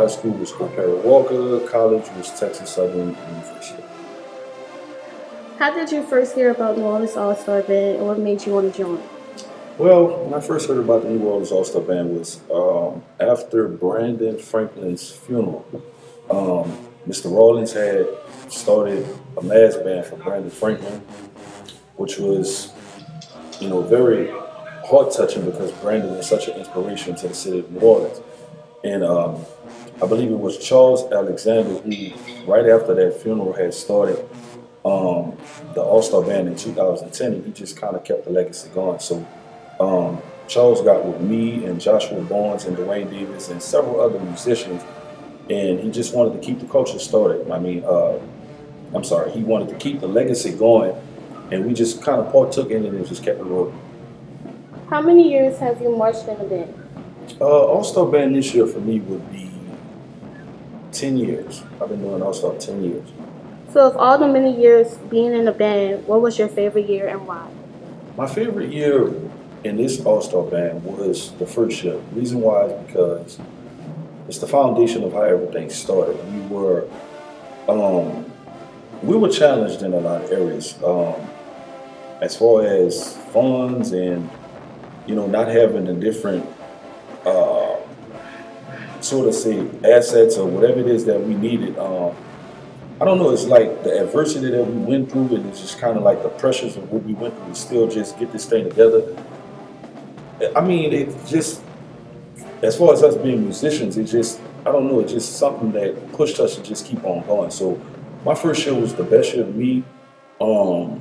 high school was Compare Walker, college was Texas Southern University. How did you first hear about New Orleans All Star Band and what made you want to join? Well, when I first heard about the New Orleans All Star Band was after Brandon Franklin's funeral. Mr. Rawlins had started a mass band for Brandon Franklin, which was, very heart touching because Brandon was such an inspiration to the city of New Orleans. And I believe it was Charles Alexander who, right after that funeral, had started the All Star Band in 2010, and he just kind of kept the legacy going. So Charles got with me and Joshua Barnes and Dwayne Davis and several other musicians, and he just wanted to keep the culture started. He wanted to keep the legacy going, and we just kind of partook in it and just kept it rolling. How many years have you marched in the band? All Star Band this year for me would be 10 years. I've been doing All Star 10 years. So, of all the many years being in the band, what was your favorite year and why? My favorite year in this All Star Band was the first year. The reason why is because it's the foundation of how everything started. We were challenged in a lot of areas, as far as funds and not having the different assets or whatever it is that we needed. I don't know, it's like the adversity that we went through, and it's just kind of like the pressures of what we went through to still just get this thing together. I mean, it's just, as far as us being musicians, it's just, I don't know, it's just something that pushed us to just keep on going. So my first year was the best year to me. I'm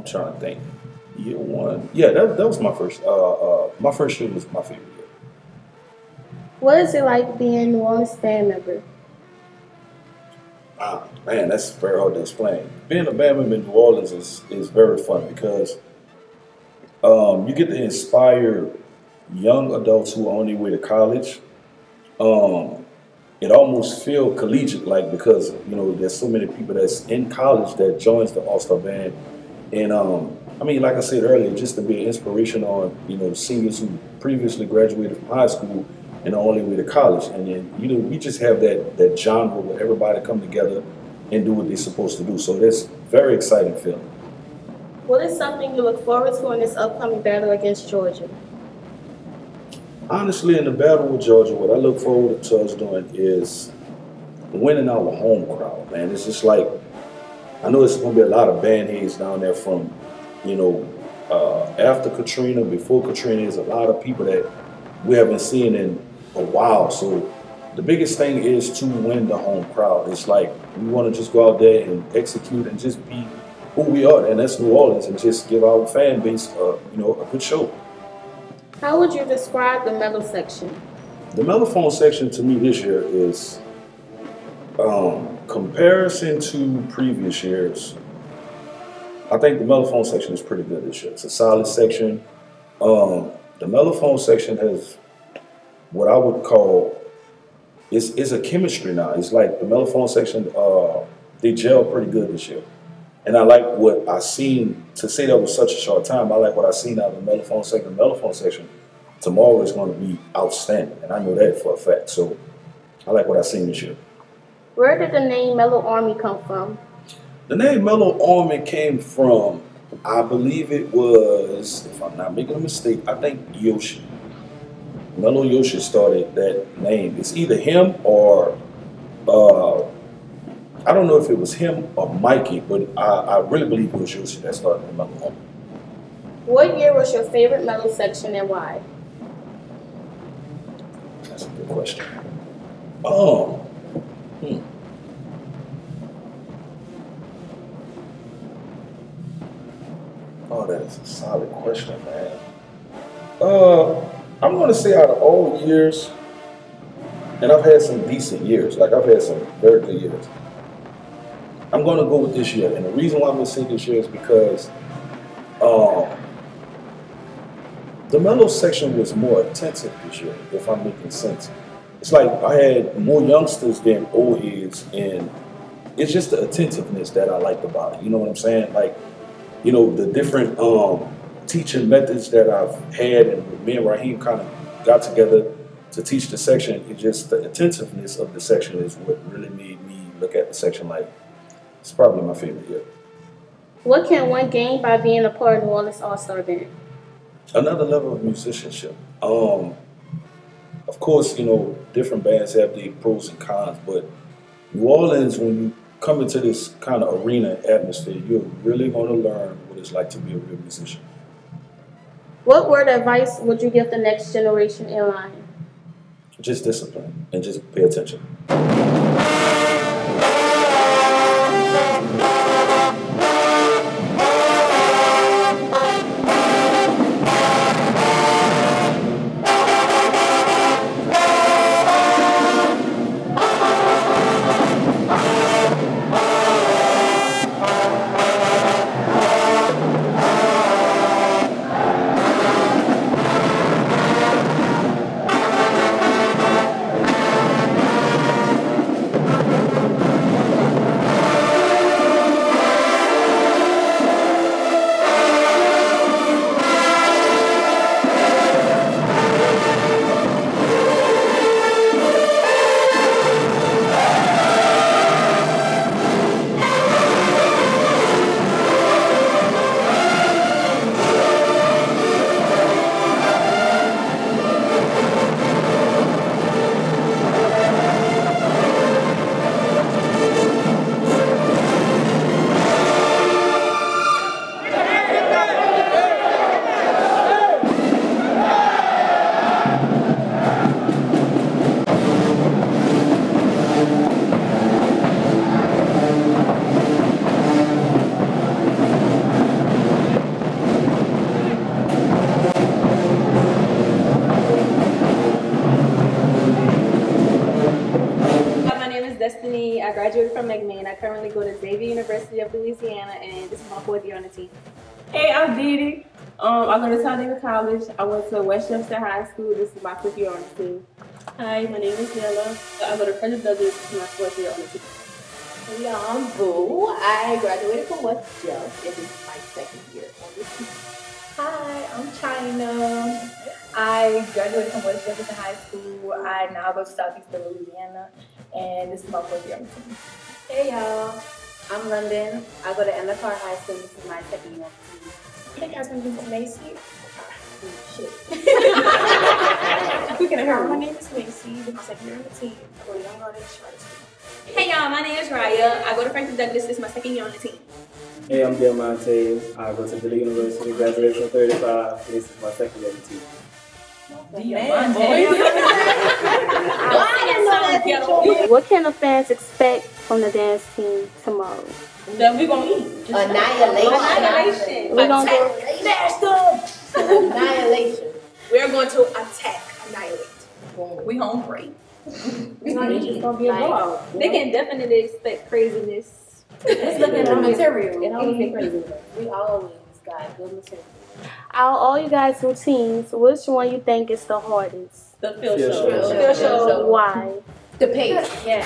trying to think. Year one. Yeah, that was my first year was my favorite year. What is it like being a New Orleans band member? Man, that's very hard to explain. Being a band member in New Orleans is very fun because you get to inspire young adults who are on their way to college. It almost feels collegiate, like, because there's so many people that's in college that joins the All Star Band, and like I said earlier, just to be an inspiration on seniors who previously graduated from high school and are on their way to college, and then we just have that genre where everybody come together and do what they're supposed to do. So that's very exciting feeling. What is something you look forward to in this upcoming battle against Georgia? Honestly, in the battle with Georgia, what I look forward to us doing is winning our home crowd, man. It's just like, I know it's going to be a lot of band heads down there from, after Katrina, before Katrina. There's a lot of people that we haven't seen in a while. So the biggest thing is to win the home crowd. It's like we want to just go out there and execute and just be who we are, and that's New Orleans, and just give our fan base, a good show. How would you describe the mellow section? The mellophone section to me this year is, comparison to previous years, I think the mellophone section is pretty good this year. It's a solid section. The mellophone section has what I would call is a chemistry now. It's like the mellophone section, they gel pretty good this year. And I like what I seen. To say that was such a short time, I like what I seen out of the mellophone section. The mellophone section tomorrow is going to be outstanding, and I know that for a fact. So I like what I seen this year. Where did the name Mellow Army come from? The name Mellow Army came from, I believe it was, if I'm not making a mistake, I think Yoshi. Mellow Yoshi started that name. It's either him or I don't know if it was him or Mikey, but I really believe it was Yoshi that started the Mellow Army. What year was your favorite mellow section and why? That's a good question. Oh, that is a solid question, man. I'm going to say out of all years, and I've had some decent years, like I've had some very good years, I'm going to go with this year. And the reason why I'm going to say this year is because the mellow section was more attentive this year, if I'm making sense. It's like I had more youngsters than old heads, and it's just the attentiveness that I liked about it. You know what I'm saying? Like, the different teaching methods that I've had, and me and Raheem kind of got together to teach the section. It's just the attentiveness of the section is what really made me look at the section like it's probably my favorite yet. What can one gain by being a part of New Orleans All-Star Band? Another level of musicianship. Of course, you know, different bands have their pros and cons, but New Orleans, when you come into this kind of arena atmosphere, you're really going to learn what it's like to be a real musician. What word of advice would you give the next generation in line? Just discipline and just pay attention. I graduated from McMahon. I currently go to Xavier University of Louisiana, and this is my 4th year on the team. Hey, I'm Didi. I go to Talladega College. I went to Westchester High School. This is my 5th year on the team. Hi, my name is Nella. I go to Frederick Douglass. This is my 4th year on the team. Hey, I'm Boo. I graduated from West Jeff, and this is my 2nd year on the team. Hi, I'm China. I graduated from West Jefferson High School. I now go to Southeastern Louisiana, and this is my 4th year on the team. Hey y'all, I'm London. I go to Endicott High School. This is my 2nd year on the team. Hey guys, my name is Macy. Shit. My name is Macy. This is my 2nd year on the team. I go to Young Artist Charter School. Hey y'all, my name is Raya. I go to Franklin Douglass. This is my 2nd year on the team. Hey, I'm Diamante. I go to Philly University, graduated from 35. This is my 2nd year on the team. What can the fans expect from the dance team tomorrow? That we're going to eat. Annihilation. We're going to Annihilation. We're going to attack, annihilate. We hungry. It's just gonna be a blowout. They can definitely expect craziness. Let's look at our material. It always get crazy. We always got good material. Out of all you guys' routines, which one you think is the hardest? The field Field show. Why? The pace. Yeah.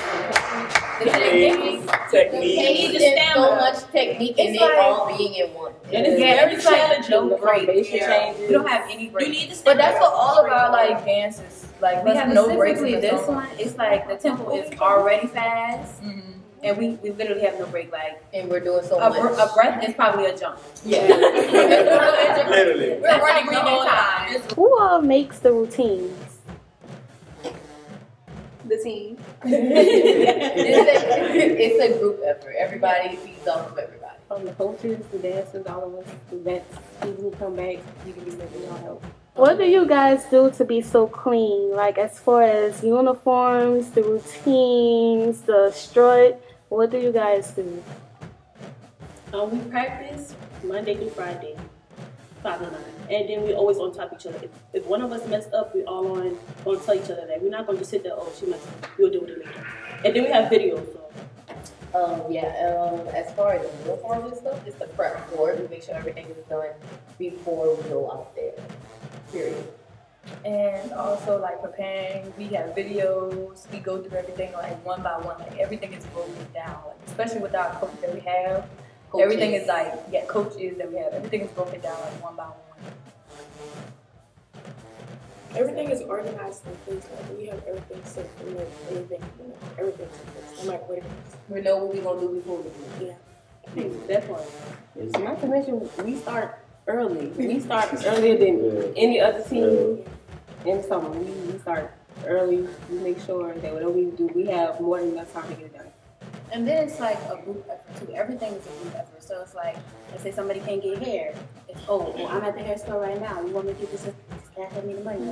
The technique. Technique. There's so much technique in it all being in one. And it's very challenging. No break. We don't have any break. You need to But that's for all of our like dances. Like we have no breaks in Specifically the this song. one, it's like the tempo is already fast. And we literally have no break. Like And we're doing so a much. breath is probably a jump. Yeah. Literally. We're running the whole time. Who makes the routines? The team. It's a group effort. Everybody feeds off of everybody. From the coaches, the dancers, all of us, the vets, people who come back, you can be making y'all help. What do you guys do to be so clean? Like as far as uniforms, the routines, the strut, what do you guys do? We practice Monday through Friday, 5 to 9. And then we always on top of each other. If one of us messed up, we all going to tell each other that. We're not going to just sit there, oh, she messed up. We'll do it later. And then we have videos. So. As far as the uniforms and stuff, it's the prep for it. We make sure everything is done before we go out there. Period. And also like preparing, we have videos, we go through everything like one by one, like everything is broken down, like, especially with our coach that we have. Coaches. Everything is like, coaches that we have, everything is broken down like one by one. Everything is organized in place. Like we have everything set for everything, everything's in place. No matter what it is. We know what we're gonna do before we do it. Yeah. That part. Not to mention, we start early. We start earlier than any other team in summer. We start early. We make sure that whatever we do, we have more than enough time to get it done. And then it's like a group effort too. Everything is a group effort. So it's like, let's say somebody can't get hair. It's, oh, well, I'm at the hair store right now. You want me to get this? Staff me the money.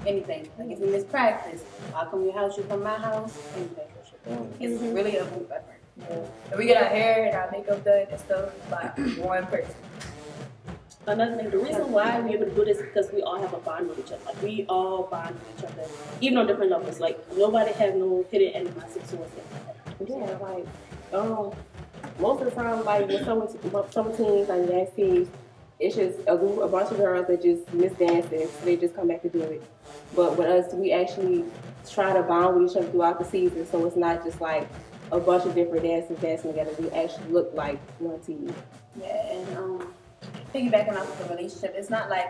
Anything. Like if we miss practice, I'll come to your house, you come to my house. Anything. It's really a group effort. Yeah. And we get our hair and our makeup done and stuff by one person. Another thing, the reason why we're able to do this is because we all have a bond with each other. Like, we all bond with each other, even on different levels. Like, nobody have no hidden animosity towards them. Yeah, like, most of the time, like, with some teams, like dance teams, it's just a bunch of girls that just miss dancing, so they just come back to do it. But with us, we actually try to bond with each other throughout the season, so it's not just like a bunch of different dancers dancing together. We actually look like one team. Yeah, and piggybacking off of the relationship, it's not like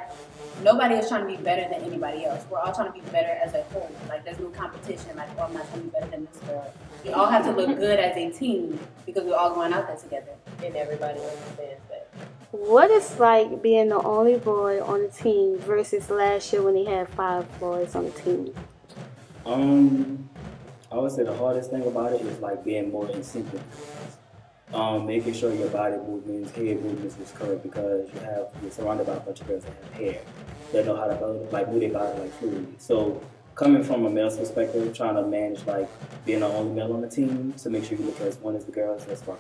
nobody is trying to be better than anybody else. We're all trying to be better as a whole. Like, there's no competition. Like, oh, I'm not trying to be better than this girl. We all have to look good as a team because we're all going out there together. And everybody understands that. What is like being the only boy on the team versus last year when they had 5 boys on the team? I would say the hardest thing about it is like being more in sync with making sure your body movements, head movements is correct because you're surrounded by a bunch of girls that have hair. They know how to move their body like fluidly. So coming from a male's perspective, trying to manage like being the only male on the team to make sure you look as one as the girls, that's rock.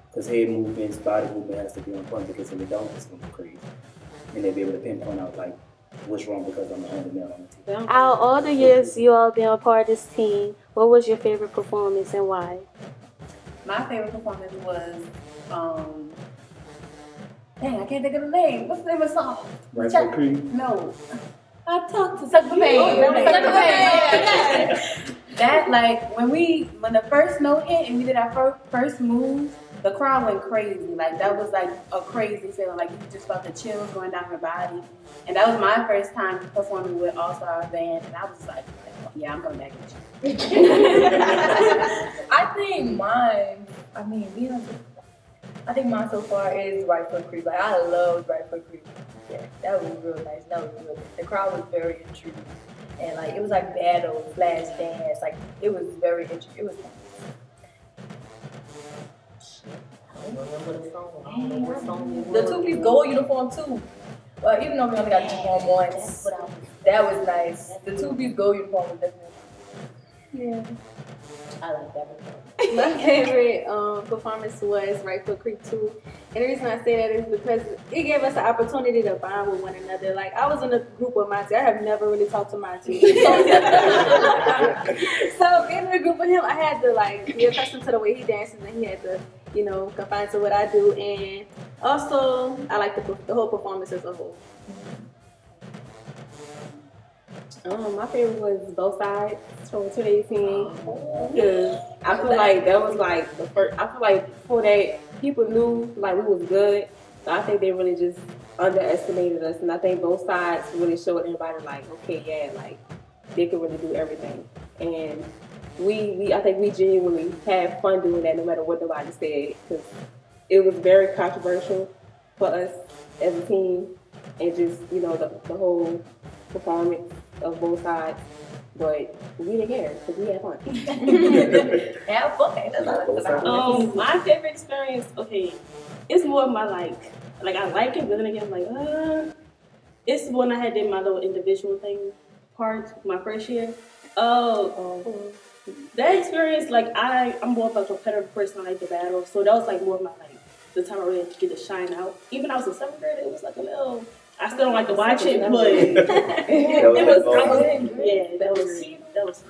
Because head movements, body movement has to be on point because if it don't, it's gonna be crazy. And they'll be able to pinpoint out like what's wrong because I'm the only male on the team. Out of all the years you all been a part of this team, what was your favorite performance and why? My favorite performance was, dang, I can't think of the name. What's the name of the song? Right for Creed? No. I talked to Suck the Pain. That, like, when the first note hit and we did our first move, the crowd went crazy. Like, that was like a crazy feeling. Like, you just felt the chills going down your body. And that was my first time performing with All-Star Band. And I was like, yeah, I'm coming back with you. I think mine so far is Right Foot Creep. Like, I loved Right Foot Creep. Yeah, that was real nice. That was real good. The crowd was very intrigued. And like, it was like battle, flash dance. Like, it was very interesting. It was fun. I don't remember the song. I don't know what song it The was. 2-piece gold uniform too. Well, even though we only got the uniform once, that was nice. The 2-piece gold uniform was definitely. Yeah. I like that one. My favorite performance was Right Foot Creep 2. And the reason I say that is because it gave us the opportunity to bond with one another. Like, I was in a group with Monty. I have never really talked to Monty. So in a group with him, I had to, like, be accustomed to the way he dances, and he had to, you know, confine to what I do. And also, I like the whole performance as a whole. My favorite was Both Sides from 2018 because I feel like that was like the first. I feel like before that, people knew like we was good, so I think they really just underestimated us, and I think Both Sides really showed everybody like, okay, yeah, like they could really do everything, and I think we genuinely had fun doing that, no matter what nobody said, because it was very controversial for us as a team, and just, you know, the whole performance of Both Sides, but we didn't care because we had fun. Have fun. That's all it's about. My favorite experience, okay, it's more of my like I like it, but then again, I'm like, it's when I had did my little individual thing part my first year. That experience, like I'm more of a competitive person. I like the battle, so that was like more of my like the time I really had to get to shine out. Even though I was in 7th grade, it was like a little. I still don't like to watch it, but that was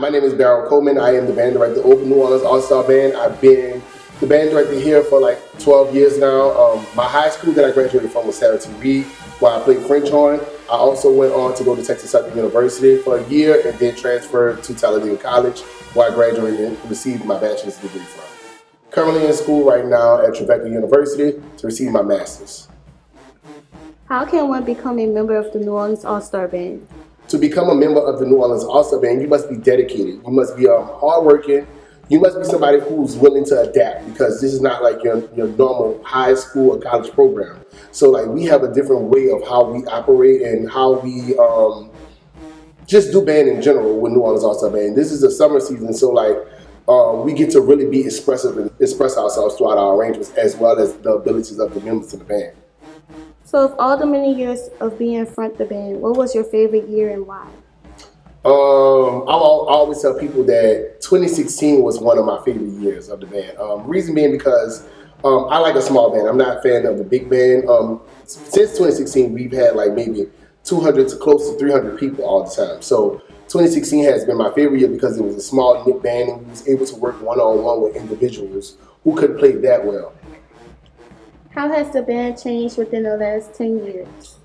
my name is Darryl Coleman. I am the band director over New Orleans All-Star Band. I've been the band director here for like 12 years now. My high school that I graduated from was Sarah Reed, where I played French horn. I also went on to go to Texas Southern University for a year and then transferred to Talladega College, where I graduated and received my bachelor's degree from. Currently in school right now at Trevecca University to receive my master's. How can one become a member of the New Orleans All-Star Band? To become a member of the New Orleans All-Star Band, you must be dedicated. You must be hardworking. You must be somebody who's willing to adapt, because this is not like your normal high school or college program. So like we have a different way of how we operate and how we just do band in general with New Orleans All-Star Band. This is the summer season, so like we get to really be expressive and express ourselves throughout our arrangements, as well as the abilities of the members of the band. So of all the many years of being in front of the band, what was your favorite year and why? I always tell people that 2016 was one of my favorite years of the band. Reason being because I like a small band. I'm not a fan of the big band. Since 2016, we've had like maybe 200 to close to 300 people all the time. So 2016 has been my favorite year because it was a small knit band and we was able to work one-on-one with individuals who couldn't play that well. How has the band changed within the last 10 years?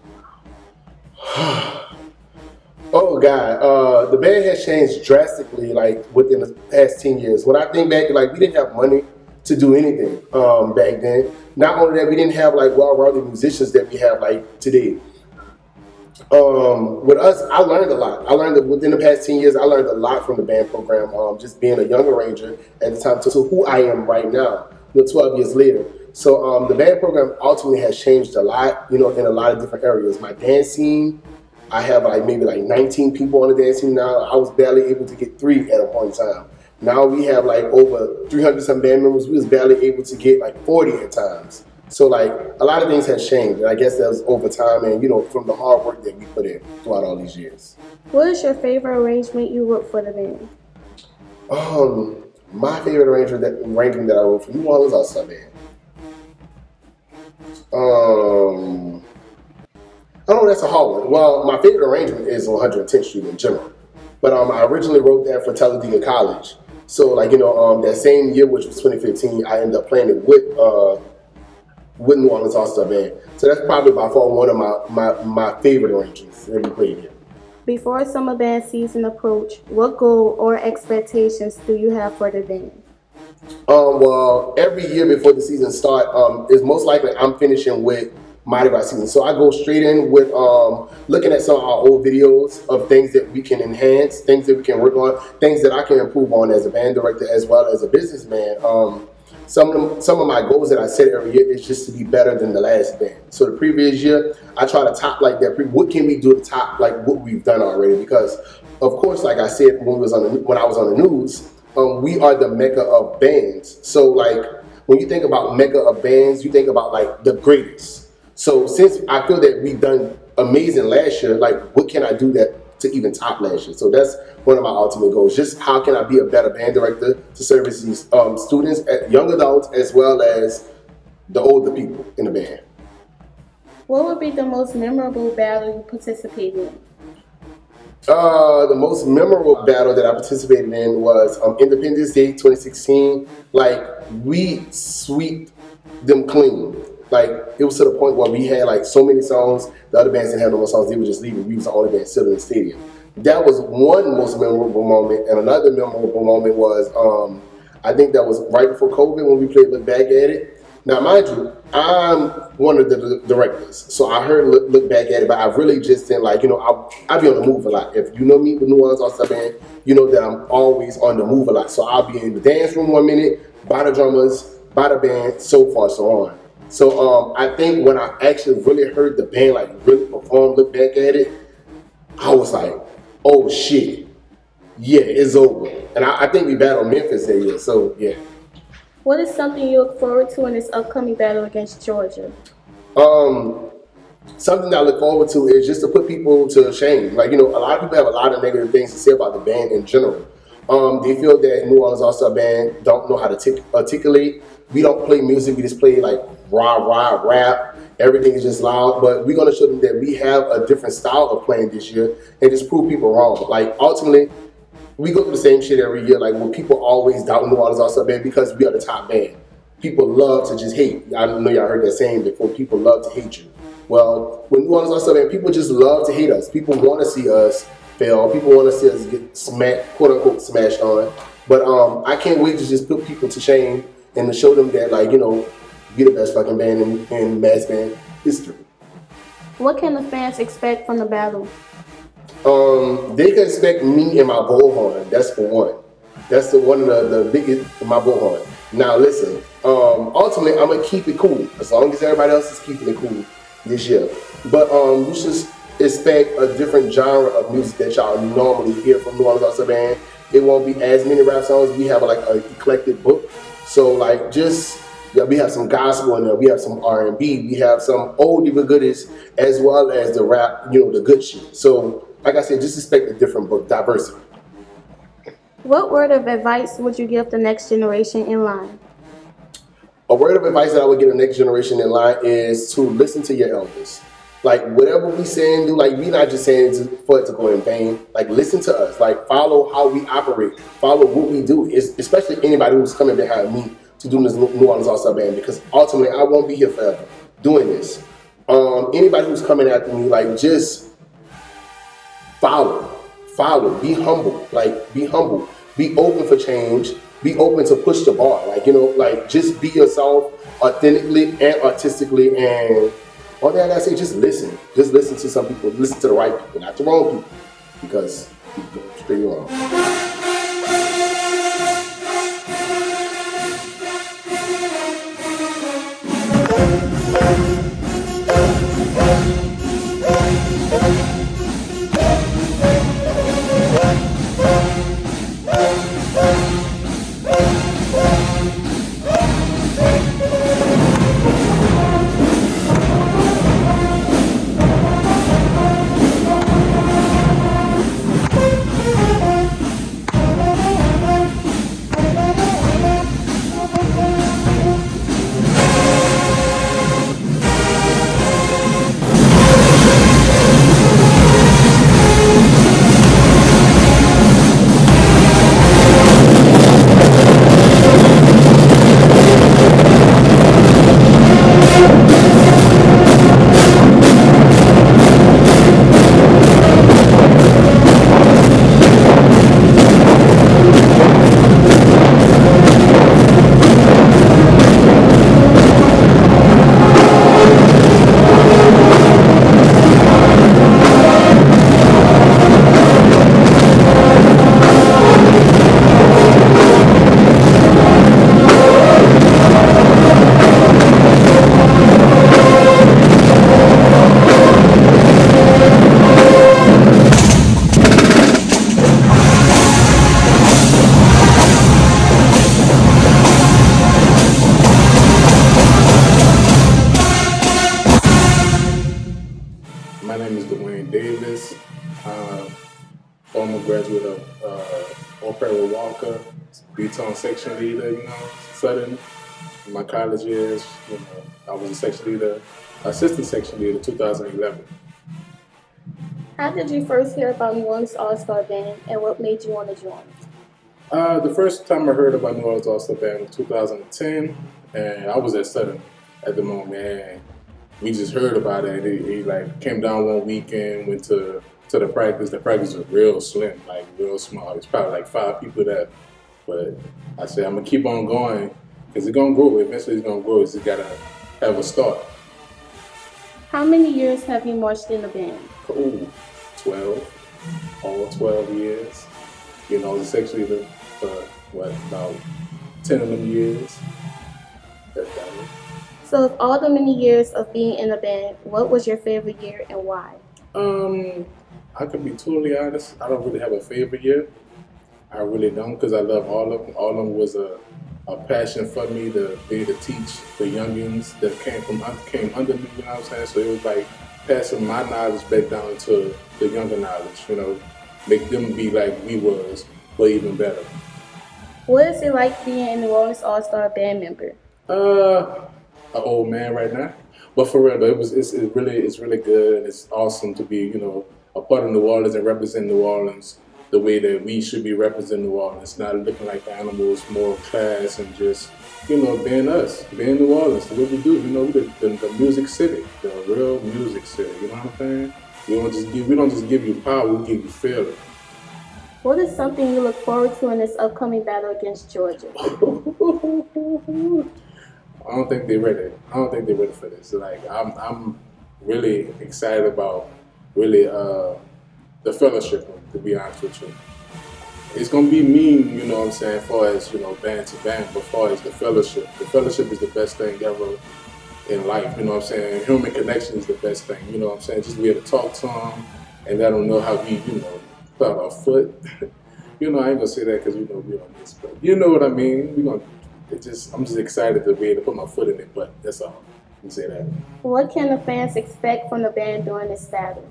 Oh God, the band has changed drastically like within the past 10 years. When I think back, like we didn't have money to do anything back then. Not only that, we didn't have like well-rounded musicians that we have like today. With us, I learned a lot. I learned that within the past 10 years, I learned a lot from the band program, just being a young arranger at the time to who I am right now, 12 years later. So the band program ultimately has changed a lot, in a lot of different areas. My dance scene, I have like maybe like 19 people on the dance scene now. I was barely able to get 3 at a point in time. Now we have like over 300 some band members. We was barely able to get like 40 at times. So like a lot of things has changed. And I guess that was over time and from the hard work that we put in throughout all these years. What is your favorite arrangement you wrote for the band? My favorite arrangement that I wrote for New Orleans All-Star Band. I don't know, that's a hard one. Well, my favorite arrangement is on 110th Street in general. But I originally wrote that for Talladega College. So like, that same year, which was 2015, I ended up playing it with New Orleans All-Star Band. So that's probably by far one of my favorite arrangements that we played here. Before summer band season approach, what goal or expectations do you have for the band? Well, every year before the season starts, is most likely I'm finishing with Mardi Gras season. So I go straight in with looking at some of our old videos of things that we can enhance, things that we can work on, things that I can improve on as a band director as well as a businessman. Some of my goals that I set every year is just to be better than the last band. So the previous year, I try to top like that. What can we do to top like what we've done already? Because of course, like I said when I was on the news, we are the mecca of bands. So like when you think about mecca of bands, you think about like the greatest. So since I feel that we've done amazing last year, like what can I do that to even top last year? So that's one of my ultimate goals. Just how can I be a better band director to service these students, young adults, as well as the older people in the band. What would be the most memorable battle you participated in? The most memorable battle that I participated in was Independence Day 2016. Like, we swept them clean. Like, it was to the point where we had like so many songs, the other bands didn't have no more songs, they were just leaving. We was the only band still in the stadium. That was one most memorable moment, and another memorable moment was, I think that was right before COVID when we played Look Back at It. Now, mind you, I'm one of the directors, so I heard Look Back at It, but I really just didn't like, I be on the move a lot. If you know me with New Orleans All-Star Band, you know that I'm always on the move a lot. So I'll be in the dance room 1 minute, by the drummers, by the band, so far, so on. So I think when I actually really heard the band like really perform Look Back at It, I was like, oh shit, yeah, it's over. And I think we battled Memphis that year, so yeah. What is something you look forward to in this upcoming battle against Georgia? Something that I look forward to is just to put people to shame. Like, a lot of people have a lot of negative things to say about the band in general. They feel that New Orleans All-Star Band don't know how to articulate. We don't play music, we just play like rah, rap. Everything is just loud, but we're gonna show them that we have a different style of playing this year and just prove people wrong. Like, ultimately, we go through the same shit every year. Like when people always doubt New Orleans All Star Band because we are the top band. People love to just hate. I know y'all heard that saying before. People love to hate you. Well, when New Orleans All Star Band, people just love to hate us. People want to see us fail. People want to see us get smacked, quote unquote, smashed on. But I can't wait to just put people to shame and to show them that, like, you know, you're the best fucking band in mass band history. What can the fans expect from the battle? They can expect me and my bullhorn. That's for one. That's one of the biggest, my bullhorn. Now listen, ultimately I'm gonna keep it cool as long as everybody else is keeping it cool this year. But you should expect a different genre of music that y'all normally hear from New Orleans All Star Band. It won't be as many rap songs. We have like an eclectic book. So like just we have some gospel in there. We have some R&B. We have some oldie but goodies as well as the rap, you know, the good shit. So like I said, just expect a different book, diversity. What word of advice would you give the next generation in line? A word of advice that I would give the next generation in line is to listen to your elders. Like whatever we say and do, like we're not just saying for it to go in vain. Like listen to us. Like follow how we operate. Follow what we do. Especially anybody who's coming behind me to do this New Orleans All Star Band, because ultimately I won't be here forever doing this. Anybody who's coming after me, like just follow, be humble, like be humble, be open for change, be open to push the bar, like, you know, like just be yourself authentically and artistically, and all that I say, just listen to some people, listen to the right people, not the wrong people, because you go straight wrong. Former graduate of O'Perry Walker, Beaton section leader, you know, Southern. In my college years, you know, I was a section leader, assistant section leader, 2011. How did you first hear about New Orleans All-Star Band, and what made you want to join? The first time I heard about New Orleans All-Star Band was 2010, and I was at Southern at the moment, and we just heard about it. He like came down one weekend, went to the practice. The practice was real slim, like real small. It's probably like 5 people there. But I said, I'm gonna keep on going, because it's gonna grow. Eventually it's gonna grow. It's just gotta have a start. How many years have you marched in the band? Cool. 12. All 12 years. You know, it's actually about 10 of them years. That's about it. So of all the many years of being in the band, what was your favorite year and why? I could be totally honest. I don't really have a favorite year. I really don't, because I love all of them. All of them was a passion for me to be able to teach the youngins that came under me, you know what I'm saying? So it was like passing my knowledge back down to the younger knowledge, you know, make them be like we was, but even better. What is it like being a New Orleans All-Star Band member? An old man right now, but for real, it's really good, and it's awesome to be, you know, a part of New Orleans and represent New Orleans the way that we should be representing New Orleans, not looking like animals, more class, and just, being us, being New Orleans, what we do. The music city, the real music city. You know what I'm saying? We don't just give you power, we give you feeling. What is something you look forward to in this upcoming battle against Georgia? I don't think they're ready. I don't think they're ready for this. Like I'm really excited about the fellowship. To be honest with you, it's gonna be mean. You know what I'm saying? As far as band to band, but as far as the fellowship is the best thing ever in life. You know what I'm saying? Human connection is the best thing. You know what I'm saying? Just be able to talk to them and let them know how we put our foot. I ain't gonna say that because we on this, but you know what I mean. I'm just excited to be able to put my foot in it, but that's all. I can say that. What can the fans expect from the band during this battle?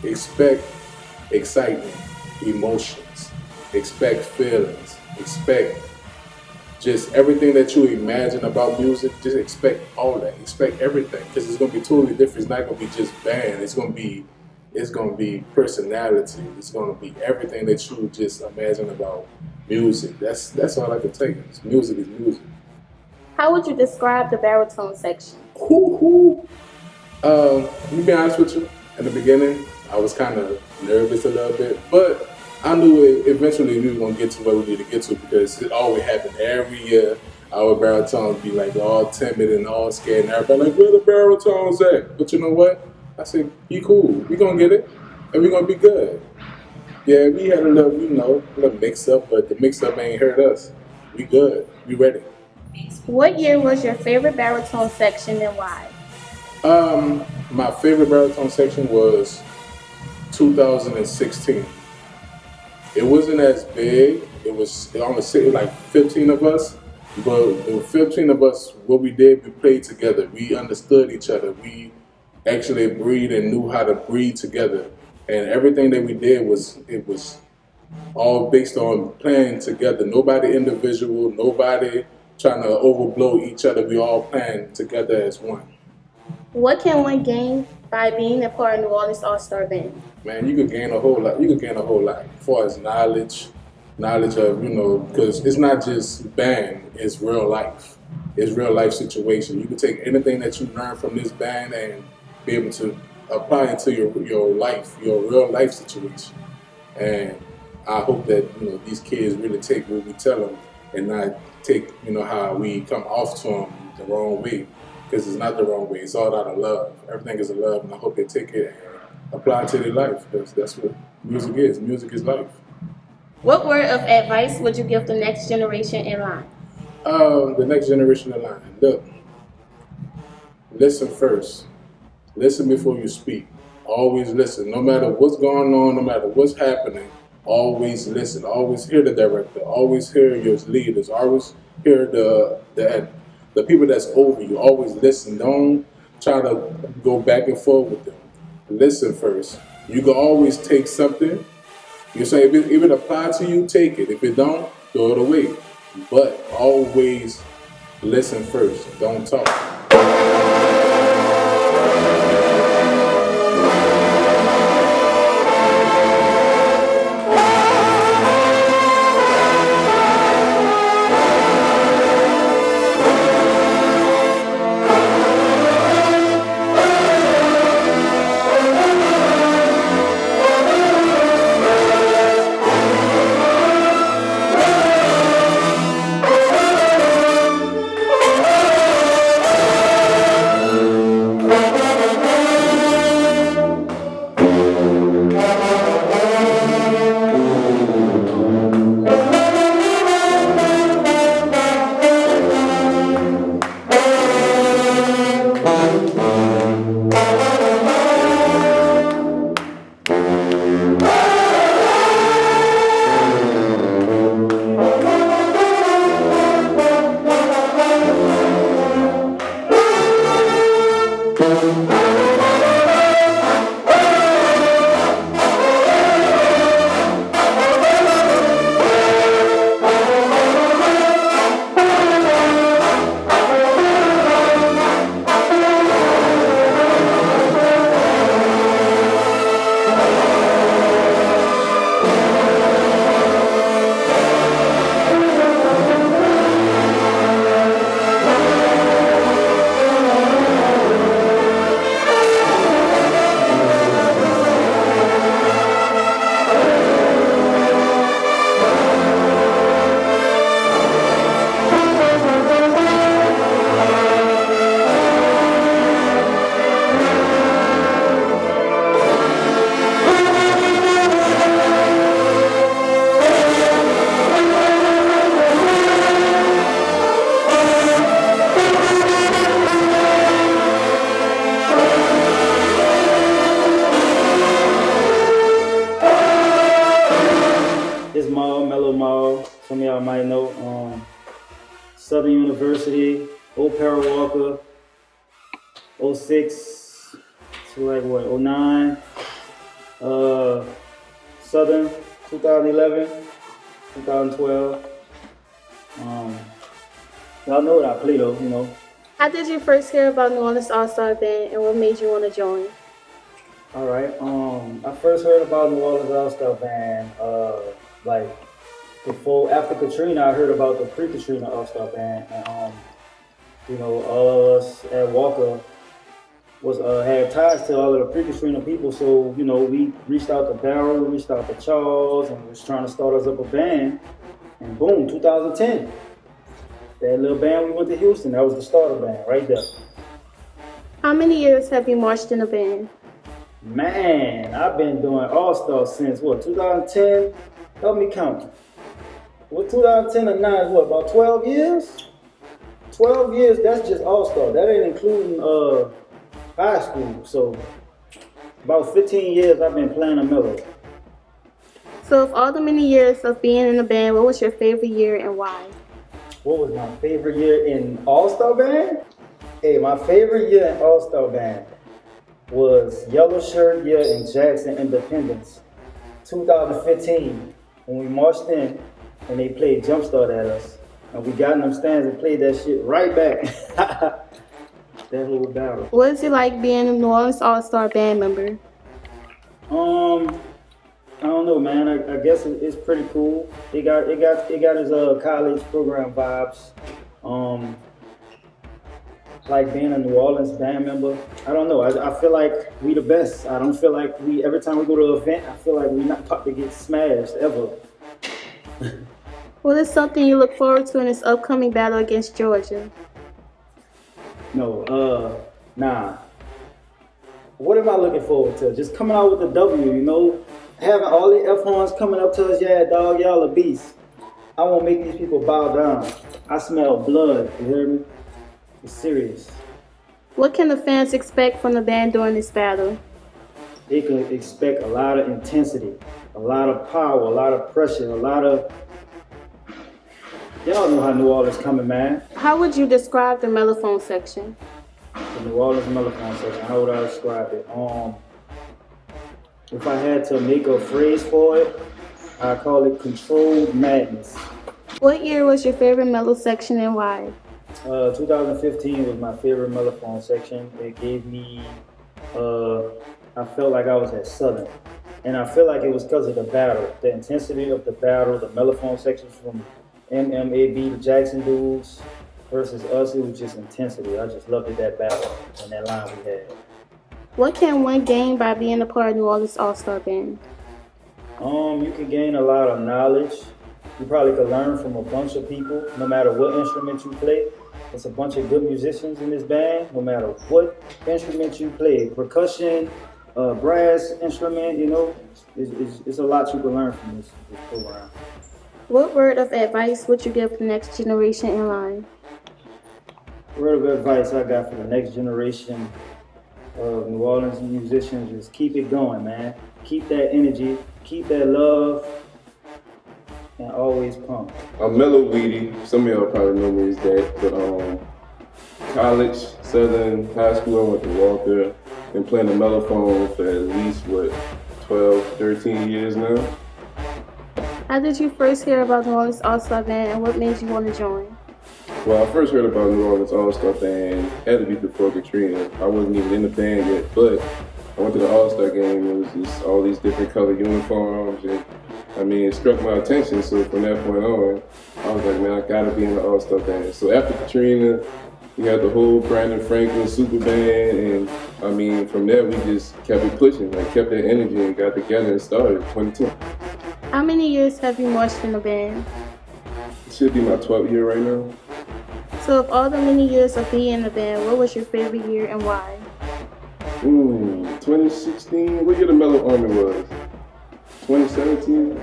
Expect excitement, emotions, expect feelings, expect just everything that you imagine about music. Just expect all that. Expect everything because it's gonna be totally different. It's not gonna be just band. It's gonna be personality. It's gonna be everything that you just imagine about music. That's all I can take. Music is music. How would you describe the baritone section? Let me be honest with you. In the beginning, I was kind of nervous a little bit, but I knew eventually we were gonna get to where we need to get to because it always happened every year. Our baritones be like all timid and all scared, and everybody like, where the baritones at? But you know what? I said, be cool. We gonna get it, and we gonna be good. Yeah, we had a little mix up, but the mix up ain't hurt us. We good. We ready. What year was your favorite baritone section and why? My favorite baritone section was 2016. It wasn't as big. It was only like 15 of us, but the 15 of us, what we did, we played together. We understood each other. We actually breathed and knew how to breathe together. And everything that we did was all based on playing together. Nobody individual, nobody trying to overblow each other. We all playing together as one. What can one gain by being a part of New Orleans All-Star Band? Man, you could gain a whole lot. You could gain a whole lot as far as knowledge of, because it's not just band, it's real life. It's real life situation. You can take anything that you learn from this band and be able to apply it to your life, your real life situation. And I hope that, these kids really take what we tell them and not take, how we come off to them the wrong way. Because it's not the wrong way. It's all out of love. Everything is a love, and I hope they take it and apply it to their life, because that's what music is. Music is life. What word of advice would you give the next generation in line? The next generation in line. Look, listen first. Listen before you speak. Always listen. No matter what's going on, no matter what's happening, always listen. Always hear the director. Always hear your leaders. Always hear the people that's over you. Always listen. Don't try to go back and forth with them. Listen first. You can always take something. You say if it applies to you, take it. If it don't, throw it away. But always listen first. Don't talk. Southern University, Old Para Walker, '06 to like what, '09, Southern, 2011, 2012. Y'all know what I play though, you know. How did you first hear about New Orleans All-Star Band and what made you want to join? All right. I first heard about New Orleans All-Star Band, like after Katrina. I heard about the pre-Katrina All-Star Band, and you know, all of us at Walker had ties to all of the pre-Katrina people. So you know, we reached out to Barrow, reached out to Charles, and was trying to start us up a band. And boom, 2010, that little band we went to Houston. That was the starter band right there. How many years have you marched in a band? Man, I've been doing All-Star since, what, 2010? Help me count. What, 2010 or 9 is what, about 12 years? 12 years, that's just All-Star. That ain't including high school. So, about 15 years I've been playing a melody. So of all the many years of being in a band, what was your favorite year and why? What was my favorite year in All-Star Band? Hey, my favorite year in All-Star Band was Yellow Shirt year in Jackson Independence, 2015, when we marched in and they played Jumpstart at us. And we got in them stands and played that shit right back. That whole battle. What is it like being a New Orleans All-Star Band member? I don't know, man. I guess it's pretty cool. It got his college program vibes. Like being a New Orleans band member. I don't know. I feel like we the best. I don't feel like every time we go to an event, I feel like we're not about to get smashed ever. What is something you look forward to in this upcoming battle against Georgia? No, nah. What am I looking forward to? Just coming out with a W, you know? Having all the F-horns coming up to us, yeah, dog, y'all a beast. I won't make these people bow down. I smell blood, you hear me? It's serious. What can the fans expect from the band during this battle? They can expect a lot of intensity, a lot of power, a lot of pressure, a lot of... Y'all know how New Orleans coming, man. How would you describe the mellophone section? The New Orleans mellophone section, how would I describe it? If I had to make a phrase for it, I call it controlled madness. What year was your favorite mellow section and why? 2015 was my favorite mellophone section. It gave me, I felt like I was at Southern. And I feel like it was because of the battle, the intensity of the battle, the mellophone sections from MMAB, the Jackson dudes, versus us. It was just intensity. I just loved it, that battle and that line we had. What can one gain by being a part of New Orleans All-Star Band? You can gain a lot of knowledge. You probably could learn from a bunch of people, no matter what instrument you play. There's a bunch of good musicians in this band, no matter what instrument you play. Percussion, brass instrument, you know, it's a lot you can learn from this program. What word of advice would you give the next generation in line? Word of advice I got for the next generation of New Orleans musicians is keep it going, man. Keep that energy, keep that love, and always pump. I'm Mellow Weedy. Some of y'all probably know me as that, but college, Southern, high school, I went to Walker. Been playing the mellophone for at least, 12, 13 years now. How did you first hear about New Orleans All-Star Band and what made you want to join? Well, I first heard about New Orleans All-Star Band, had to be before Katrina. I wasn't even in the band yet, but I went to the All-Star game. It was just all these different color uniforms, and I mean, it struck my attention. So from that point on, I was like, man, I gotta be in the All-Star Band. So after Katrina, we had the whole Brandon Franklin super band, and I mean, from there we just kept it pushing, like kept that energy and got together and started 2010. How many years have you marched in the band? It should be my 12th year right now. So of all the many years of being in the band, what was your favorite year and why? 2016, what year the Mellow Army was? 2017? It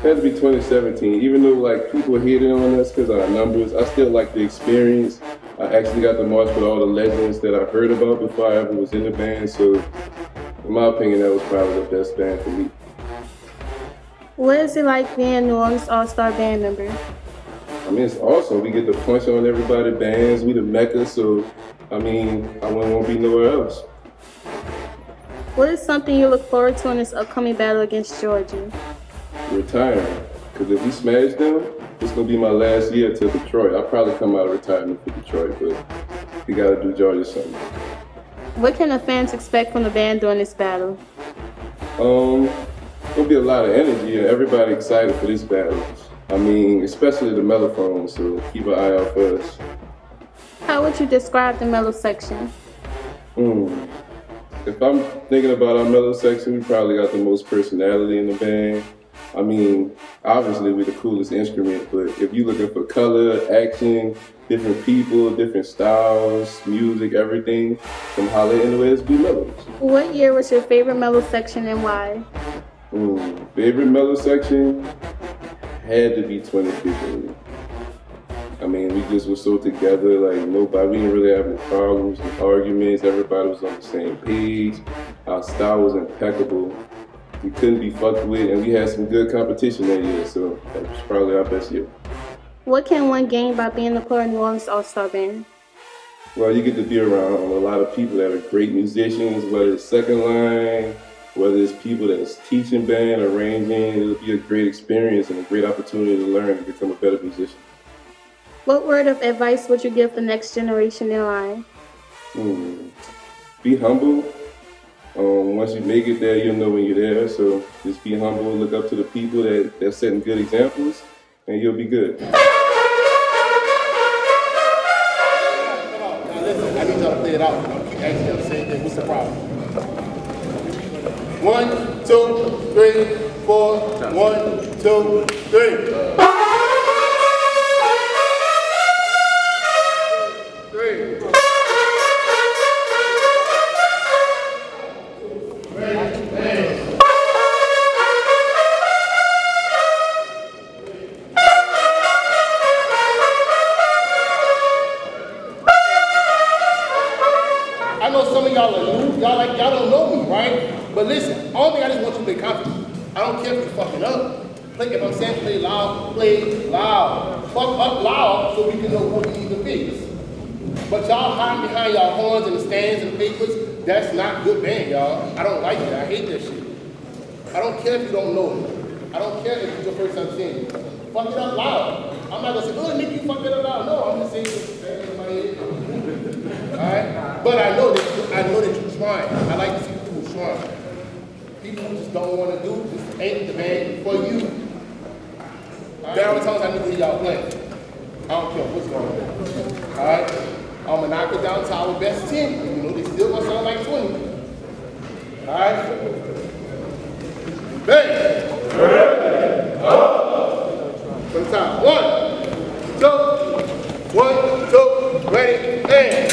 had to be 2017. Even though like people hated on us because of our numbers, I still like the experience. I actually got to march with all the legends that I heard about before I ever was in the band. So in my opinion, that was probably the best band for me. What is it like being a New Orleans All-Star Band member? I mean, it's awesome. We get to punch on everybody, bands, we the mecca, so, I mean, I wouldn't want to be nowhere else. What is something you look forward to in this upcoming battle against Georgia? Retiring. Because if we smash them, it's going to be my last year to Detroit. I'll probably come out of retirement for Detroit, but we got to do Georgia something. What can the fans expect from the band during this battle? Going to be a lot of energy and everybody excited for this battle. I mean, especially the mellophones, so keep an eye out for us. How would you describe the mellow section? If I'm thinking about our mellow section, we probably got the most personality in the band. I mean, obviously we're the coolest instrument, but if you're looking for color, action, different people, different styles, music, everything, come holler in the way, be mellows. What year was your favorite mellow section and why? Favorite mellow section had to be 2015. I mean, we just were so together, like nobody, we didn't really have any problems, no arguments, everybody was on the same page. Our style was impeccable. We couldn't be fucked with, and we had some good competition that year, so that was probably our best year. What can one gain by being a part of New Orleans All-Star Band? Well, you get to be around a lot of people that are great musicians, whether it's second line, whether it's people that's teaching band, arranging. It'll be a great experience and a great opportunity to learn and become a better musician. What word of advice would you give the next generation in line? Be humble. Once you make it there, you'll know when you're there. So just be humble, look up to the people that setting good examples, and you'll be good. Now listen, I need y'all to play it out. I'll keep asking y'all the same thing. What's the problem? 1, 2, 3, 4. 1, 2, 3. I know some of y'all are new. Y'all don't know me, right? But listen, I don't think I just want you to play confident. I don't care if you're fucking up. If I'm saying play loud, play loud. Fuck up loud so we can know what we need to fix. But y'all hiding behind y'all horns and the stands and the papers, that's not good band, y'all. I don't like it. I hate that shit. I don't care if you don't know me. I don't care if it's your first time seeing me. Fuck it up loud. I'm not gonna say, oh, Nick, you fuck it up loud. No, I'm just saying it in my head. Alright? But I know that you're trying. I like to see people who are trying. People who just don't want to do this ain't the band for you. There are times I need to hear y'all play. I don't care what's going on. Alright? I'm gonna knock it down to our best 10. You know, they still gonna sound like 20. Alright? Bang! For the time. 1, 2, 1, 2, ready, and.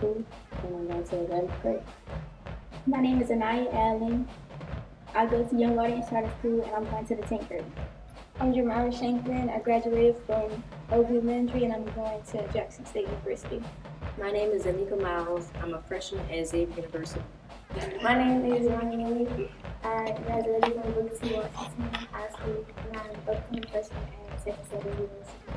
School, and I'm going to 11th grade. My name is Anaya Allen. I go to Young Audience Charter School, and I'm going to the 10th grade. I'm Jamara Shanklin. I graduated from Oak Elementary, and I'm going to Jackson State University. My name is Anika Miles. I'm a freshman at Xavier University. My name is Ronnie Lee. I graduated from Booker T. Washington High School, and I'm an upcoming freshman at Texas Southern University.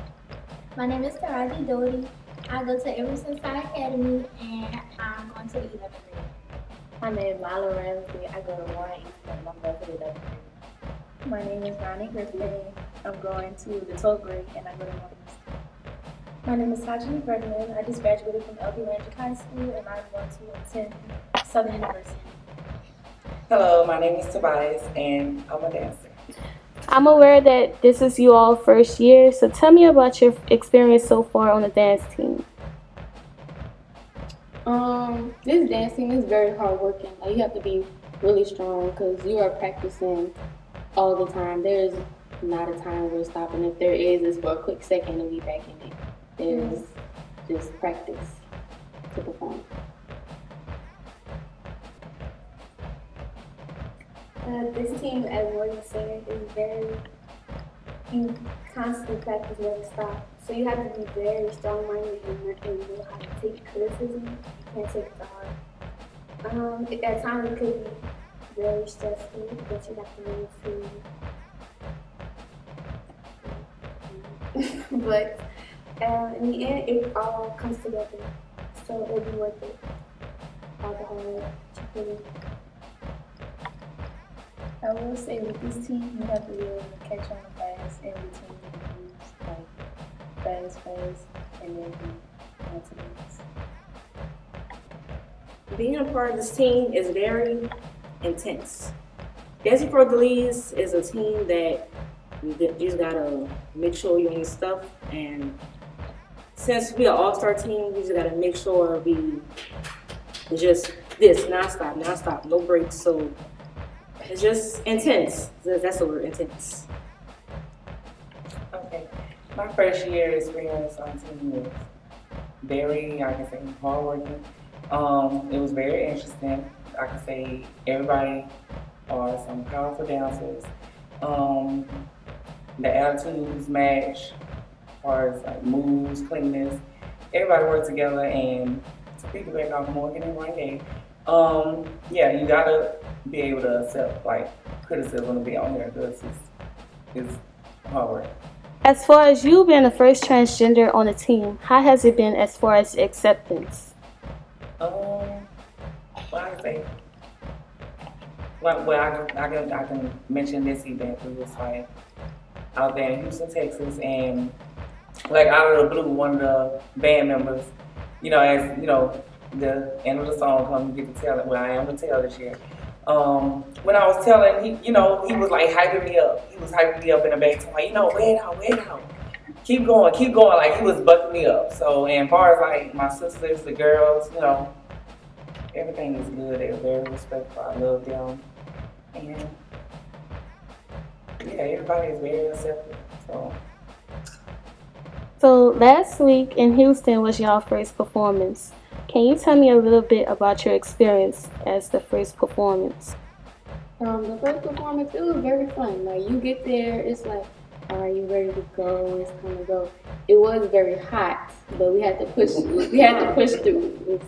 My name is Taraji Doty. I go to Emerson High Academy, and I'm going to the 11th grade. My name is Milo Ramsey. I go to Warren Eastman, and I'm going to the 11th grade. My name is Ronnie Griffin. I'm going to the 12th grade, and I go to Warren Eastman. My name is Sajini Bergman. I just graduated from LB Landry High School, and I'm going to attend Southern University. Hello, my name is Tobias, and I'm a dancer. I'm aware that this is you all first year, so tell me about your experience so far on the dance team. This dance team is very hard working. Like, you have to be really strong because you are practicing all the time. There's not a time we're stopping. If there is, it's for a quick second and we back in it. There's just practice to perform. This team, as Morgan said, is very in constant practice, never stop. So you have to be very strong-minded and know how to take criticism. You can't take it to heart. At times it could be very stressful, but you have to learn to. But in the end, it all comes together. So it'll be worth it. All the hard work to put in. I will say with this team, you have to be able to catch on fast in between the moves, like fast, and then be on to the next. Being a part of this team is very intense. Dancing for the Leads is a team that you just gotta make sure you're on your stuff, and since we're an all-star team, we just gotta make sure we just this non-stop, no breaks. So it's just intense. That's the word, intense. Okay. My first year experience on team was very, I can say, hardworking. It was very interesting. I can say everybody are some powerful dancers. The attitudes match, as far as like moves, cleanness. Everybody worked together, and to piggyback off Morgan and Ryan, yeah, you gotta be able to accept like criticism and be on there because it's hard work. As far as you being the first transgender on the team, how has it been as far as acceptance? Well, I can say, well, I can mention this event. It was like out there in Houston, Texas, and like out of the blue, one of the band members, you know, as you know, the end of the song comes, you get to tell it. Well, I am gonna tell this year. When I was telling, he was like hyping me up. He was hyping me up in the back, like, wear it out. Keep going. Like, he was bucking me up. So, and as far as like my sisters, the girls, everything is good. They're very respectful. I love them. And yeah, everybody is very accepting. So last week in Houston was y'all first performance. Can you tell me a little bit about your experience as the first performance? The first performance, it was very fun. Like, you get there, it's like, are you ready to go? It's time to go. It was very hot, but we had to push through. It's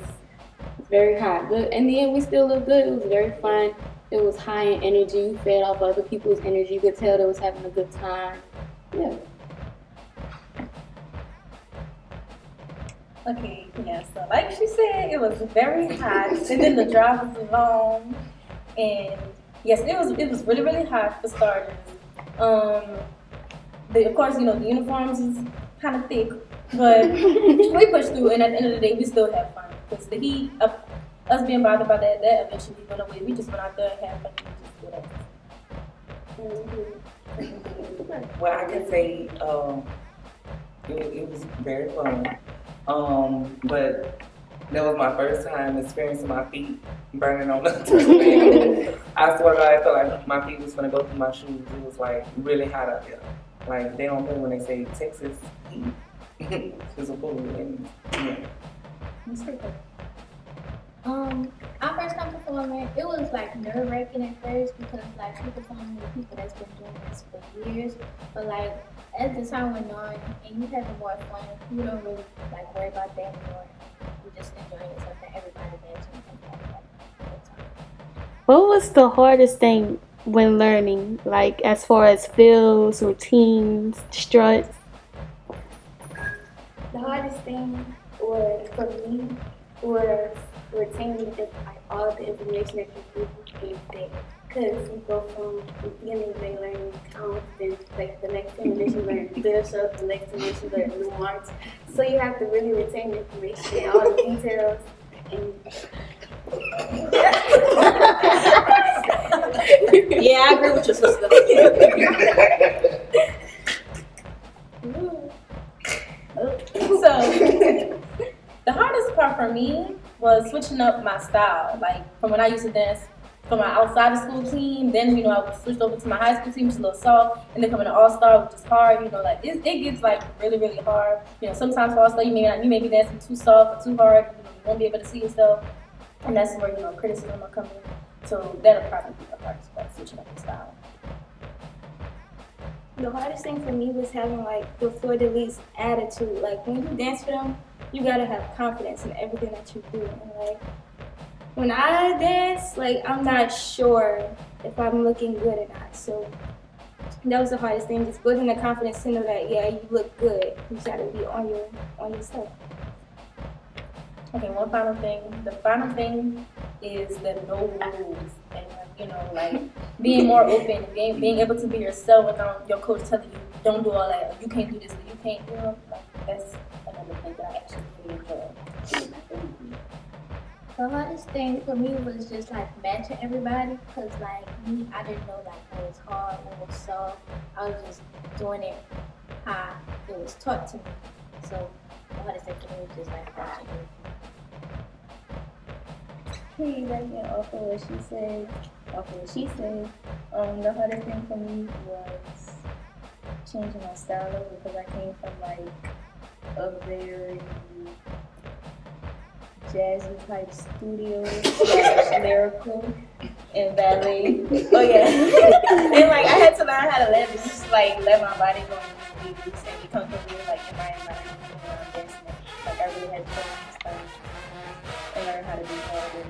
very hot. But in the end, we still looked good. It was very fun. It was high in energy. You fed off other people's energy. You could tell they was having a good time. Yeah. Okay, yeah, so like she said, it was very hot, and then the drive was long, and yes, it was really, really hot for starters. Of course, the uniforms is kind of thick, but we pushed through, and at the end of the day, we still had fun, because the heat of us being bothered by that eventually went away. We just went out there and had fun, and just did it. Well, I can say it was very fun. But that was my first time experiencing my feet burning on the turban. I swear to God, I felt like my feet was gonna go through my shoes. It was like really hot out there. Like, they don't play when they say Texas heat. It's a pool, and yeah. Our first time performing, it was like nerve wracking at first because like we performing with people that's been doing this for years. But like as the time went on and you having more fun, you don't really like worry about that anymore. You just enjoy yourself and everybody dancing and having like a good time. What was the hardest thing when learning, like as far as fills, routines, struts? The hardest thing was for me was retaining like all the information that you give each day. Because you go from the beginning of the day learning counts, then like the next 10 minutes you learn push-ups, the next 10 minutes you learn new marks. So you have to really retain the information and all the details. And Yeah, I agree with your sister. So the hardest part for me was switching up my style. Like from when I used to dance for my outside of school team, then I switched over to my high school team, which is a little soft, and then coming to All Star, which is hard. Like it gets like really really hard. Sometimes for All Star you may be dancing too soft or too hard. You won't be able to see yourself, and that's where criticism will come in. So that'll probably be the hardest part, switching up the style. the hardest thing for me was having like the Fleur de Lis attitude. Like when you dance for them, you gotta have confidence in everything that you do. And like when I dance, like I'm not sure if I'm looking good or not. So that was the hardest thing, just building the confidence to know that yeah, you look good. You just gotta be on your stuff. Okay, one final thing. The final thing is the no rules, and like being more open, being able to be yourself without your coach telling you don't do all that, or you can't do this, or you can't do it. Like that's another thing that I actually really enjoy. The hardest thing for me was just like matching everybody, cause like me, I didn't know like what was hard, what was soft. I was just doing it how it was taught to me. So the hardest thing for me was just like matching everybody. Piggybacking off of what she said, the hardest thing for me was changing my style up because I came from like a very jazzy type studio / lyrical and ballet. Oh yeah. And like I had to learn how to let my body go and be loose and be comfortable like in my environment when I'm dancing. Like I really had to learn my style and learn how to be harder.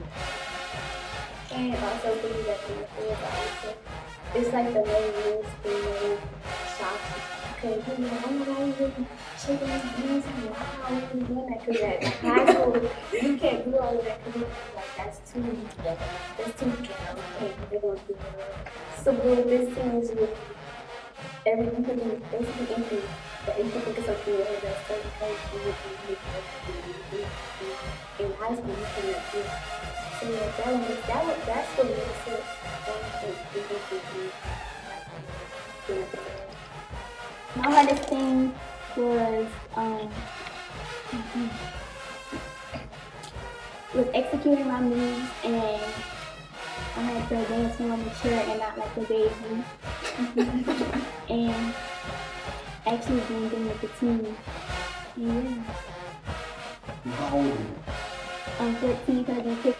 And also thinking that the is also, it's like the no rules, the no shots. Because I'm like, oh my God, you really shaking these hands and wow, you really doing that. Because at high school, you can't do all of that because like, that's too ghetto. They're going to do it. So with this thing is with everything, because it's basically anything that you can think of something in your head that's certain place, you would be making everything in high school, you cannot do it. So yeah, that's what makes it My hardest thing was executing my moves, and I had to dance on the chair and not like a baby. And actually blending with the team. Yeah. How old are you? I'm 13, 13.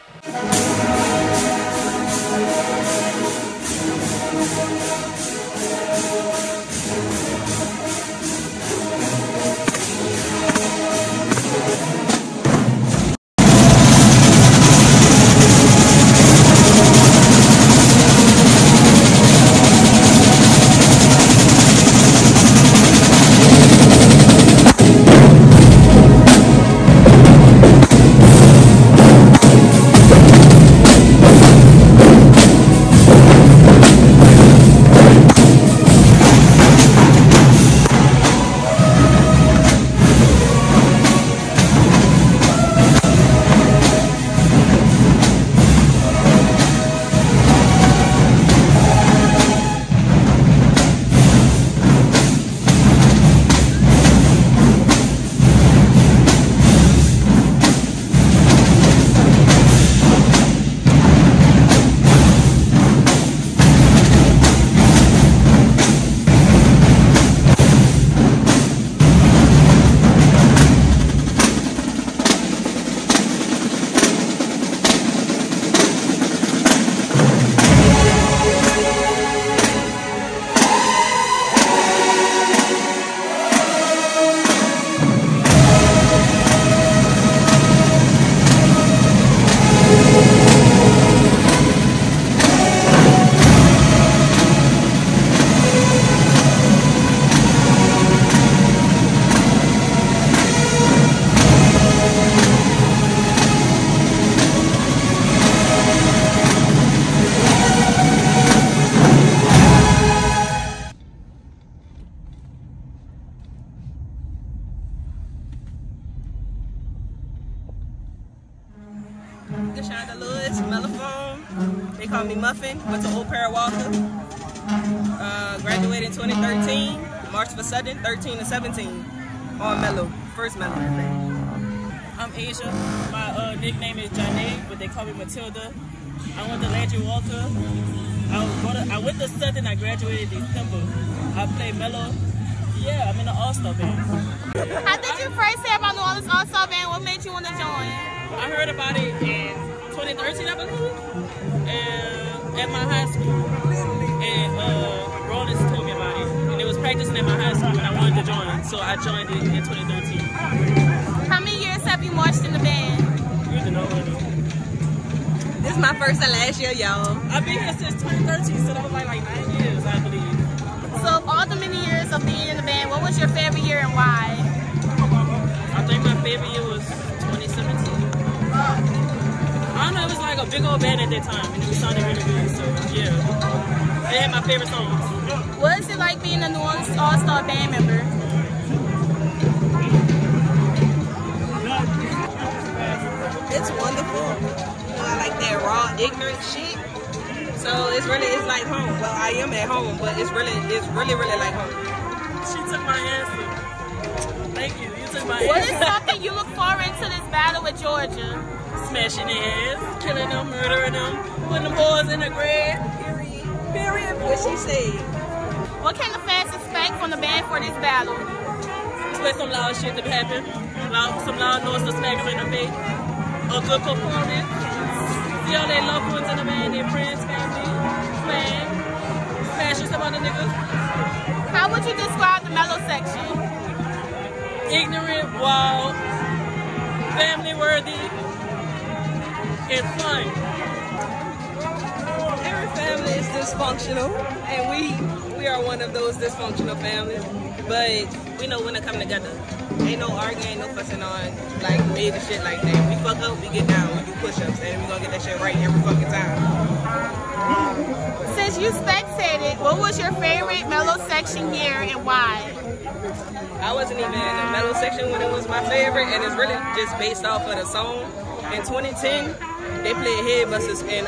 call me Muffin. Went to Old Para Walker. Graduated in 2013. March for Sudden, 13 to 17. On Mellow. First Mellow. I'm Asia. My nickname is Janae, but they call me Matilda. I went to Landry Walker. I went to Southern. I graduated in December. I played Mellow. Yeah, I'm in the All-Star Band. How did you first hear about New Orleans All-Star Band? What made you want to join? I heard about it in 2013, I believe, at my high school. And Rollins told me about it. And it was practicing at my high school, and I wanted to join. So I joined it in 2013. How many years have you marched in the band? You to know. This is my first and last year, y'all. I've been here since 2013, so that was like 9 years, I believe. So of all the many years of being in the band, what was your favorite year and why? I think my favorite year was 2017. I don't know, it was like a big old band at that time, and it sounded really good, so yeah. They had my favorite songs. What is it like being a New Orleans All-Star Band member? It's wonderful. I like that raw, ignorant shit. So it's like home. Well, I am at home, but it's really like home. She took my answer. Thank you. You took my What answer. is something you look forward to this battle with Georgia? Smashing their ass, killing them, murdering them, putting them whores in the grave. Period. What she said. What can the fans expect from the band for this battle? Expect some loud shit to happen. Some loud noise to smack them in the face. A good performance. See all their loved ones in the band, their friends, family, playing, smashing some other niggas. How would you describe the mellow section? Ignorant, wild, family worthy, and fun. Every family is dysfunctional, and we are one of those dysfunctional families. But we know when to come together. Ain't no arguing, ain't no fussing on like major shit like that. We fuck up, we get down, we do push-ups, and we gonna get that shit right every fucking time. Since you spectated, what was your favorite mellow section year and why? I wasn't even in the mellow section when it was my favorite, and it's really just based off of the song. In 2010, they played Headbusters in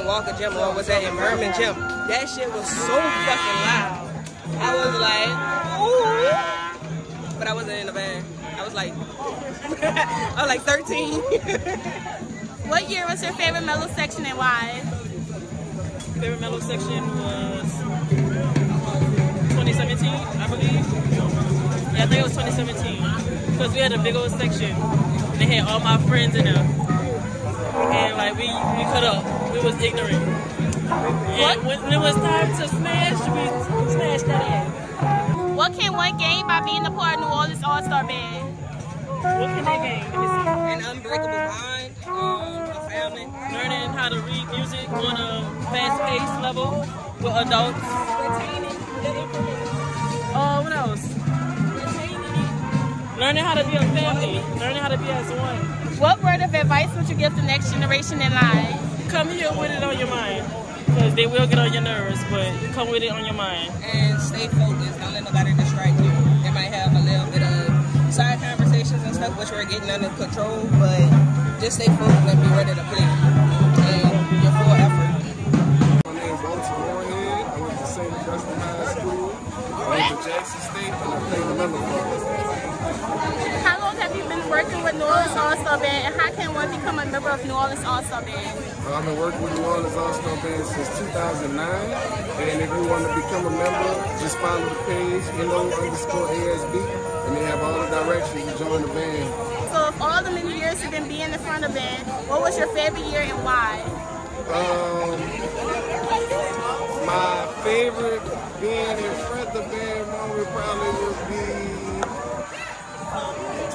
Walker Gym, or was that in Berman Gym? That shit was so fucking loud. I was like, ooh, but I wasn't in the band. I was like 13. What year was your favorite mellow section and why? Favorite mellow section was 2017, I believe. Yeah, I think it was 2017. Because we had a big old section. They had all my friends in there. And like we was ignorant. And when it was time to smash, we smashed that ass. What can one gain by being a part of New Orleans All-Star Band? What can they gain? An unbreakable bond, a family. Learning how to read music on a fast-paced level with adults. Retaining the information. What else? Learning how to be a family. Learning how to be as one. What word of advice would you give the next generation in life? Come here with it on your mind. Because they will get on your nerves, but come with it on your mind. And stay focused. Don't let nobody distract you. They might have a little bit of side conversations and stuff, which we're getting under control, but just stay focused and be ready to play. And your full effort. My name is Walter Moorhead. I went to St. Augustine High School. I went to Jackson State, and I played the Mellow Club. How long have you been working with New Orleans All-Star Band, and how can one become a member of New Orleans All-Star Band? I've been working with New Orleans All-Star Band since 2009, and if you want to become a member, just follow the page, NO_ASB, and they have all the directions to join the band. So of all the many years you've been being in front of the band, what was your favorite year and why? My favorite being in front of the band moment probably would be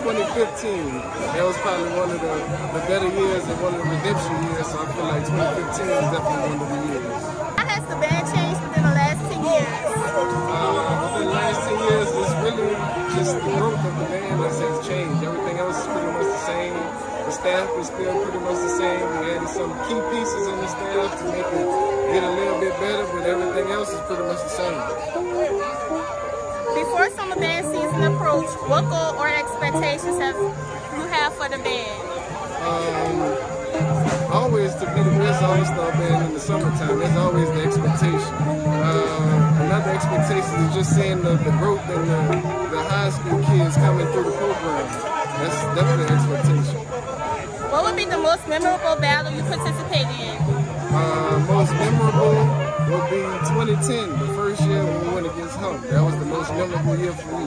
2015. That was probably one of the better years and one of the redemption years, so I feel like 2015 is definitely one of the years. How has the band changed within the last 10 years? Within the last 10 years, it's really just the growth of the band that has changed. Everything else is pretty much the same. The staff is still pretty much the same. We added some key pieces in the staff to make it get a little bit better, but everything else is pretty much the same. Before summer band season approach, what goal or expectations have you have for the band? always to be the best all-star band in the summertime. That's always the expectation. Another expectation is just seeing the growth in the high school kids coming through the program. That's definitely an expectation. What would be the most memorable battle you participated in? Most memorable would be 2010, the first year when we went against Hump. That was the most memorable year for me.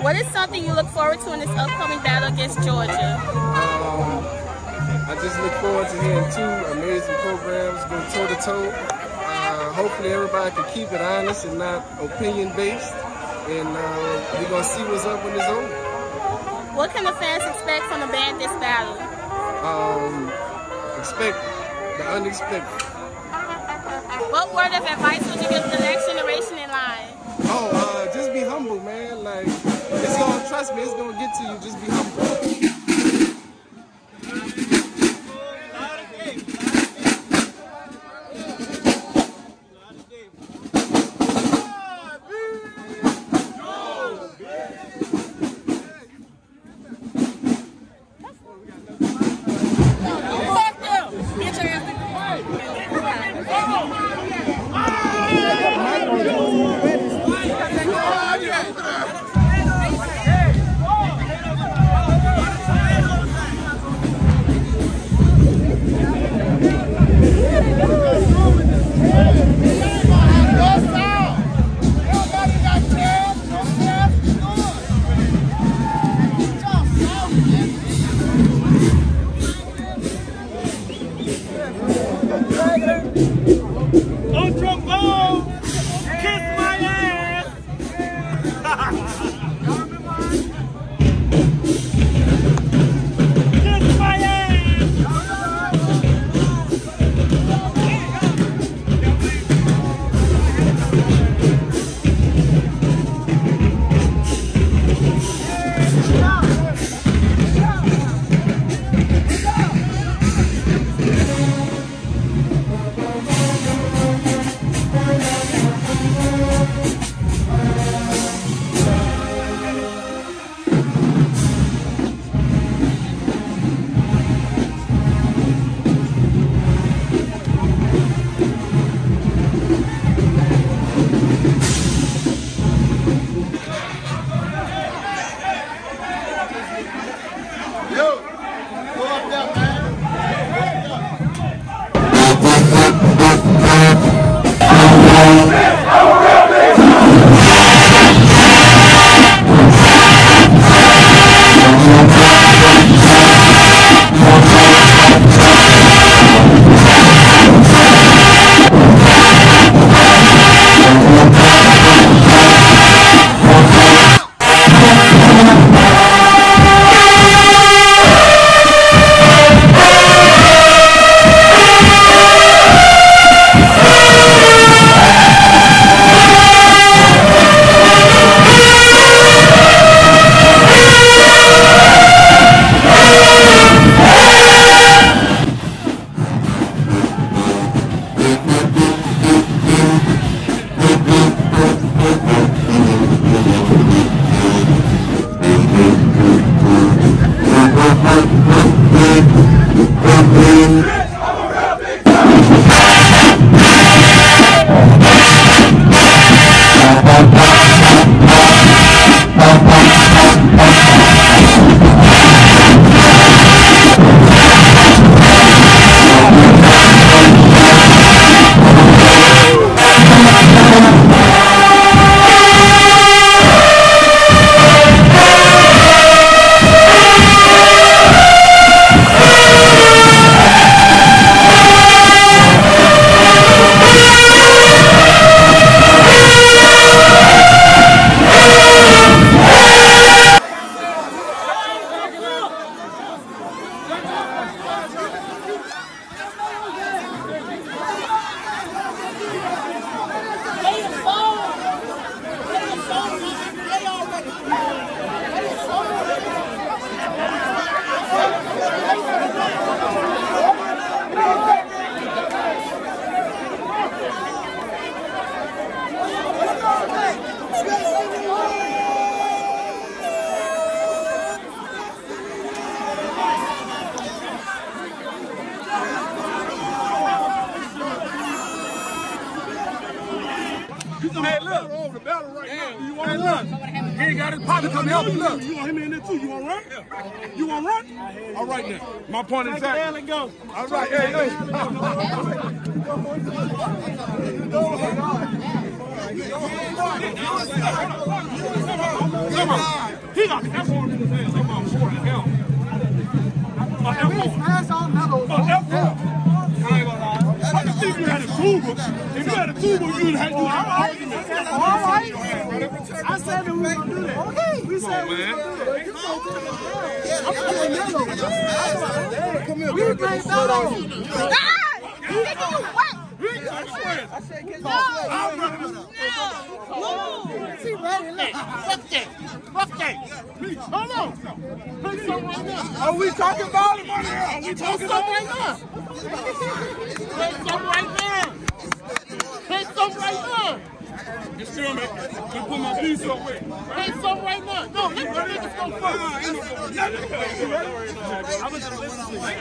What is something you look forward to in this upcoming battle against Georgia? I just look forward to hearing two amazing programs go toe-to-toe. Hopefully everybody can keep it honest and not opinion-based. And we're going to see what's up when it's over. What can the fans expect from the band this battle? Expect the unexpected. What word of advice would you give the next generation in line? Just be humble, man. Like, it's going to, trust me, it's going to get to you. Just be humble. Hey, look. The battle right now. You want to run? He ain't got his partner come help him. Look. You want him in there too? You want to run? You want to run? All right now. My point is that. Let's go. All right. Hey, hey. Come on. He got the F on in his hands. I'm on for it. Hell. I can think you had a tuba. If you had a tuba, you'd have to have an argument. All right. I said that we were going to do that. Okay. We said we were going to do that. I'm playing yellow. Come here. We playing yellow. I said, get no. She ready. Look. Fuck that. Hold on. Pick some right now. Are we talking about him? Are we talking about right now? Pick some right now. Pick some right now. You feel me? You put my piece away. Pick some right now. No, let the niggas go first. I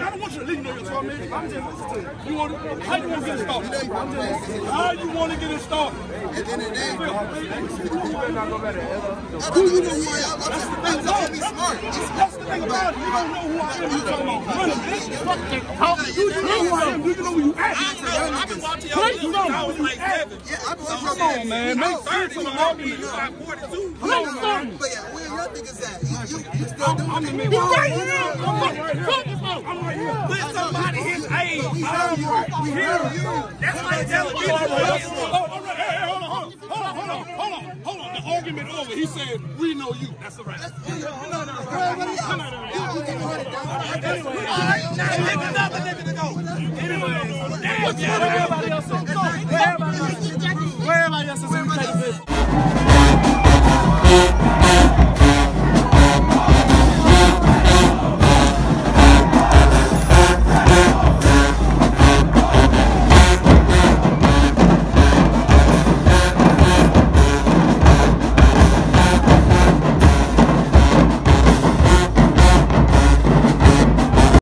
don't want you to leave no your man. I'm just listening to you. How you want to get it started? How you want to get it started? Who you know who I am? That's the thing about it. That's the thing about it. You don't know who I am. You talking about running. Fuck that talk. Do you know who I am? Do you know who you at? I've been watching y'all since I was like 7. Yeah, I've been watching. Come on, man. Make sense of the argument. You got 42. Come on, man. But yeah, where your niggas at? You still doing it? I'm right here. I'm right here. Put somebody his age. I'm right here. That's why you tell me. Hold on. The argument over. He said, we know you. That's all right. Anyway. All right, now nigga, another nigga to go. Anyway.